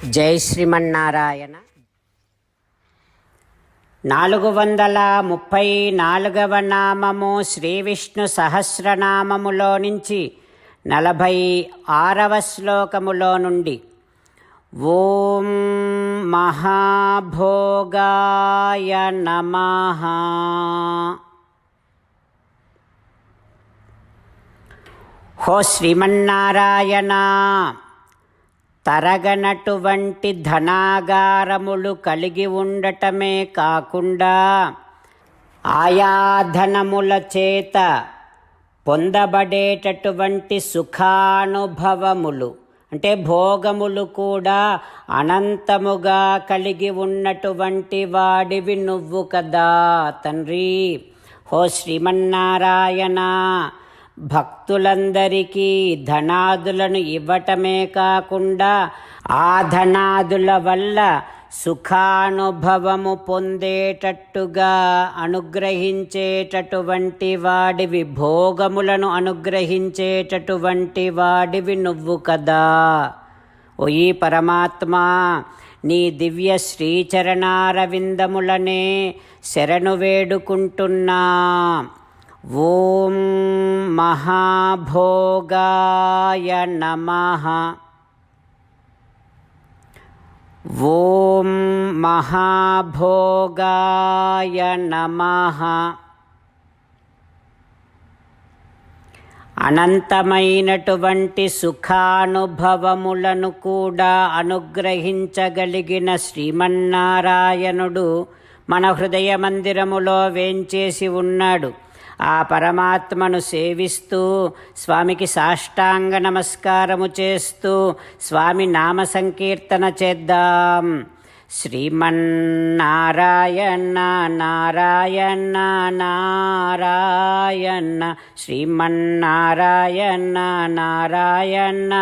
జై శ్రీమన్నారాయణ. 434వ నామము శ్రీ విష్ణు సహస్రనామములో నుంచి 46వ శ్లోకములో నుండి ఓం మహాభోగాయ నమః. హో శ్రీమన్నారాయణ, తరగనటువంటి ధనాగారములు కలిగి ఉండటమే కాకుండా ఆయా ధనముల చేత పొందబడేటటువంటి సుఖానుభవములు అంటే భోగములు కూడా అనంతముగా కలిగి ఉన్నటువంటి వాడివి నువ్వు కదా తండ్రి. హో శ్రీమన్నారాయణ, భక్తులందరికీ ధనాదులను ఇవ్వటమే కాకుండా ఆ ధనాదుల వల్ల సుఖానుభవము పొందేటట్టుగా అనుగ్రహించేటటువంటి వాడివి, భోగములను అనుగ్రహించేటటువంటి వాడివి నువ్వు కదా. ఓ ఈ పరమాత్మా, నీ దివ్య శ్రీచరణారవిందములనే శరణు వేడుకుంటున్నా. ఓం మహాభోగాయ నమః. ఓం మహాభోగాయ నమః. అనంతమైనటువంటి సుఖానుభవములను కూడా అనుగ్రహించగలిగిన శ్రీమన్నారాయణుడు మన హృదయ మందిరములో వేంచేసి ఉన్నాడు. ఆ పరమాత్మను సేవిస్తూ స్వామికి సాష్టాంగ నమస్కారము చేస్తూ స్వామి నామ సంకీర్తన చేద్దాం. శ్రీమన్నారాయణ నారాయణ నారాయణ, శ్రీమన్నారాయణ నారాయణ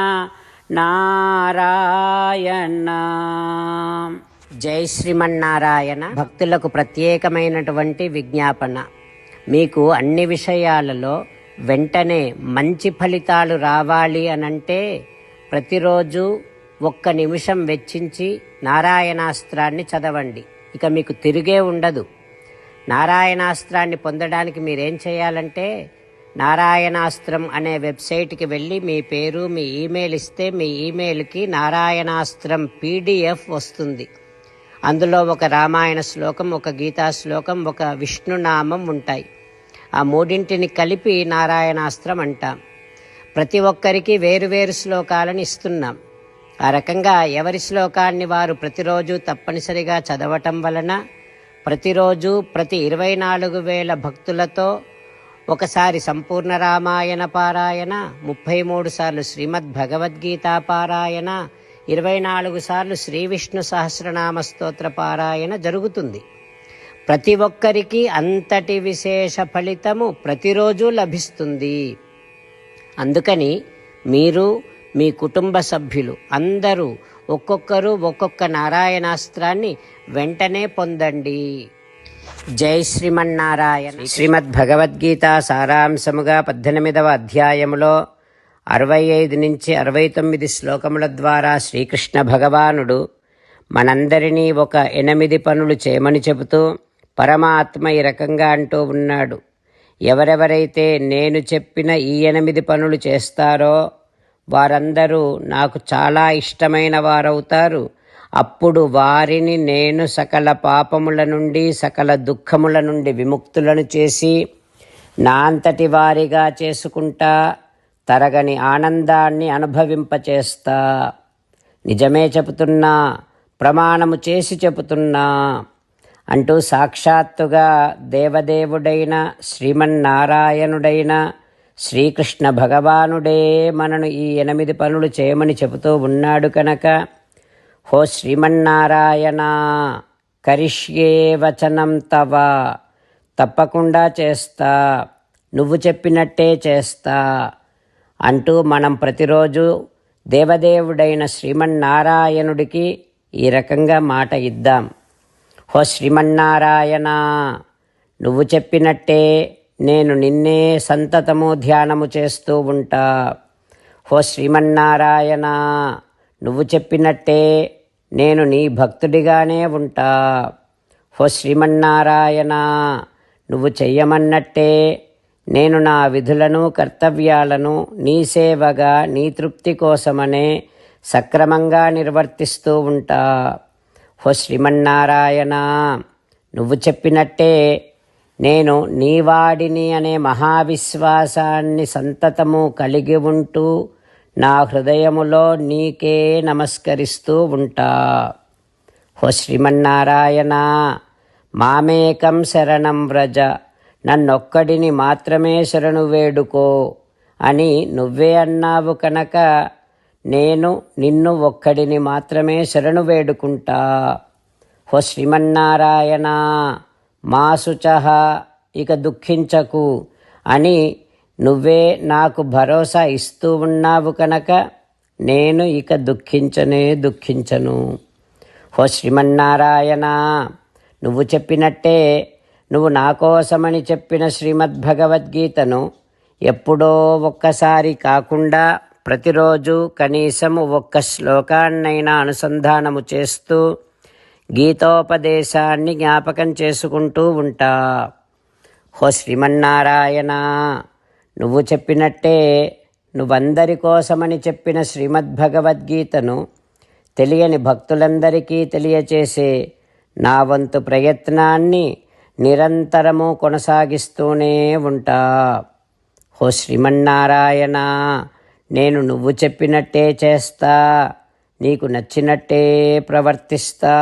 నారాయణ. జై శ్రీమన్నారాయణ. భక్తులకు ప్రత్యేకమైనటువంటి విజ్ఞాపన. మీకు అన్ని విషయాలలో వెంటనే మంచి ఫలితాలు రావాలి అనంటే ప్రతిరోజు 1 నిమిషం వెచ్చించి నారాయణాస్త్రాన్ని చదవండి. ఇక మీకు తిరిగే ఉండదు. నారాయణాస్త్రాన్ని పొందడానికి మీరేం చేయాలంటే నారాయణాస్త్రం అనే వెబ్సైట్కి వెళ్ళి మీ పేరు, మీ ఈమెయిల్ ఇస్తే మీ ఈమెయిల్కి నారాయణాస్త్రం PDF వస్తుంది. అందులో ఒక రామాయణ శ్లోకం, ఒక గీతా శ్లోకం, ఒక విష్ణునామం ఉంటాయి. ఆ మూడింటిని కలిపి నారాయణాస్త్రం అంటాం. ప్రతి ఒక్కరికి వేరువేరు శ్లోకాలను ఇస్తున్నాం. ఆ రకంగా ఎవరి శ్లోకాన్ని వారు ప్రతిరోజు తప్పనిసరిగా చదవటం వలన ప్రతిరోజు ప్రతి 24,000 భక్తులతో ఒకసారి సంపూర్ణ రామాయణ పారాయణ, 33 సార్లు శ్రీమద్ భగవద్గీత పారాయణ, 24 సార్లు శ్రీ విష్ణు సహస్రనామ స్తోత్ర పారాయణ జరుగుతుంది. ప్రతి ఒక్కరికి అంతటి విశేష ఫలితము ప్రతిరోజు లభిస్తుంది. అందుకని మీరు, మీ కుటుంబ సభ్యులు అందరూ ఒక్కొక్కరు ఒక్కొక్క నారాయణాస్త్రాన్ని వెంటనే పొందండి. జై శ్రీమన్నారాయణ. శ్రీమద్ భగవద్గీత సారాంశముగా 18వ అధ్యాయములో 65 నుంచి 69 శ్లోకముల ద్వారా శ్రీకృష్ణ భగవానుడు మనందరినీ ఒక 8 పనులు చేయమని చెబుతూ పరమాత్మ ఈ రకంగా అంటూ ఉన్నాడు. ఎవరెవరైతే నేను చెప్పిన ఈ 8 పనులు చేస్తారో వారందరూ నాకు చాలా ఇష్టమైన వారవుతారు. అప్పుడు వారిని నేను సకల పాపముల నుండి, సకల దుఃఖముల నుండి విముక్తులను చేసి నా అంతటి వారిగా చేసుకుంటా, తరగని ఆనందాన్ని అనుభవింపచేస్తా. నిజమే చెబుతున్నా, ప్రమాణము చేసి చెబుతున్నా అంటూ సాక్షాత్తుగా దేవదేవుడైన శ్రీమన్నారాయణుడైన శ్రీకృష్ణ భగవానుడే మనను ఈ 8 పనులు చేయమని చెబుతూ ఉన్నాడు కనుక, హో శ్రీమన్నారాయణ, కరిష్యే వచనం తవ, తప్పకుండా చేస్తా, నువ్వు చెప్పినట్టే చేస్తా అంటూ మనం ప్రతిరోజు దేవదేవుడైన శ్రీమన్నారాయణుడికి ఈ రకంగా మాట ఇద్దాం. హో శ్రీమన్నారాయణ, నువ్వు చెప్పినట్టే నేను నిన్నే సంతతము ధ్యానము చేస్తూ ఉంటా. హో శ్రీమన్నారాయణ, నువ్వు చెప్పినట్టే నేను నీ భక్తుడిగానే ఉంటా. ఓ శ్రీమన్నారాయణ, నువ్వు చెయ్యమన్నట్టే నేను నా విధులను కర్తవ్యాలను నీ సేవగా నీ తృప్తి కోసమనే సక్రమంగా నిర్వర్తిస్తూ ఉంటా. ఓ శ్రీమన్నారాయణ, నువ్వు చెప్పినట్టే నేను నీవాడిని అనే మహావిశ్వాసాన్ని సంతతము కలిగి ఉంటూ నా హృదయములో నీకే నమస్కరిస్తూ ఉంటా. ఓ శ్రీమన్నారాయణ, మామేకం శరణం వ్రజ, నన్నొక్కడిని మాత్రమే శరణు వేడుకో అని నువ్వే అన్నావు కనుక నేను నిన్ను ఒక్కడిని మాత్రమే శరణు వేడుకుంటా. ఓ శ్రీమన్నారాయణ, మా శుచః, ఇక దుఃఖించకు అని నువ్వే నాకు భరోసా ఇస్తూ ఉన్నావు కనుక నేను ఇక దుఃఖించను. ఓ శ్రీమన్నారాయణ, నువ్వు చెప్పినట్టే నువ్వు నా కోసమని చెప్పిన శ్రీమద్భగవద్గీతను ఎప్పుడో ఒక్కసారి కాకుండా ప్రతిరోజు కనీసము ఒక్క శ్లోకాన్నైనా అనుసంధానము చేస్తూ గీతోపదేశాన్ని జ్ఞాపకం చేసుకుంటూ ఉంటా. ఓ శ్రీమన్నారాయణ, నువ్వు చెప్పినట్టే నువ్వందరి కోసమని చెప్పిన శ్రీమద్భగవద్గీతను తెలియని భక్తులందరికీ తెలియచేసే నా వంతు ప్రయత్నాన్ని నిరంతరము కొనసాగిస్తూనే ఉంటా. ఓ శ్రీమన్నారాయణ, నేను నువ్వు చెప్పినట్టే చేస్తా, నీకు నచ్చినట్టే ప్రవర్తిస్తా,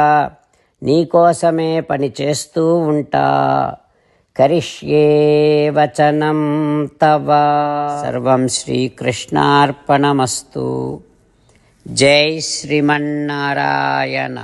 నీకోసమే పని చేస్తూ ఉంటా. కరిష్యే వచనం తవ. సర్వం శ్రీకృష్ణార్పణమస్తు. జై శ్రీమన్నారాయణ.